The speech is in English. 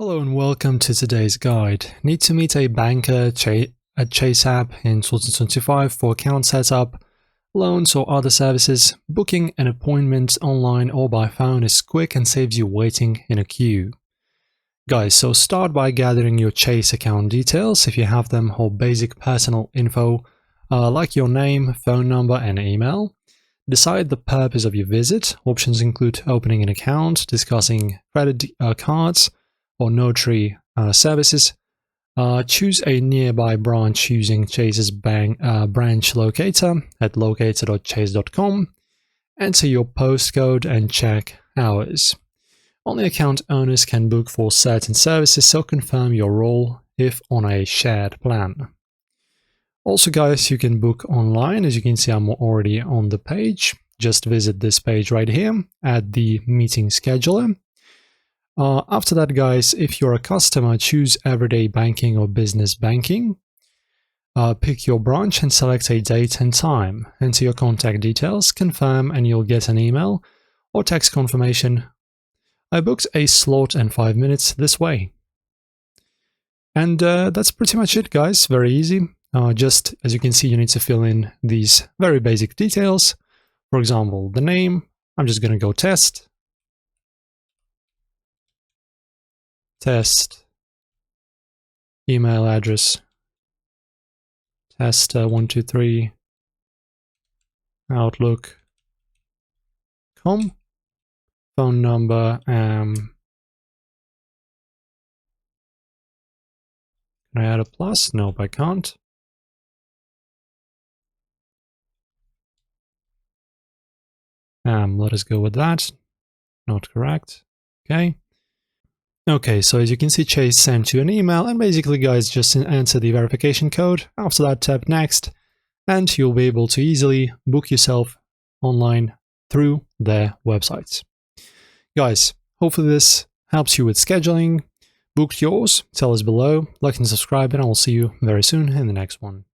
Hello and welcome to today's guide. Need to meet a banker at Chase app in 2025 for account setup, loans or other services. Booking an appointment online or by phone is quick and saves you waiting in a queue. Guys, so start by gathering your Chase account details if you have them, or basic personal info like your name, phone number and email. Decide the purpose of your visit. Options include opening an account, discussing credit cards, or notary services. Choose a nearby branch using Chase's branch locator at locator.chase.com. Enter your postcode and check hours. Only account owners can book for certain services, so confirm your role if on a shared plan. Also, guys, you can book online. As you can see, I'm already on the page. Just visit this page right here, add the meeting scheduler. After that, guys, if you're a customer, choose everyday banking or business banking. Pick your branch and select a date and time. Enter your contact details, confirm, and you'll get an email or text confirmation. I booked a slot and 5 minutes this way. And that's pretty much it, guys. Very easy. Just as you can see, you need to fill in these very basic details. For example, the name. I'm just going to go test. Test. Email address. Test 123. Outlook.com. Phone number. Can I add a plus? Nope, I can't. Let us go with that. Not correct. Okay. Okay, so as you can see, Chase sent you an email, and basically, guys, just enter the verification code. After that, tap next, and you'll be able to easily book yourself online through their websites. Guys, hopefully this helps you with scheduling. Book yours, tell us below, like and subscribe, and I'll see you very soon in the next one.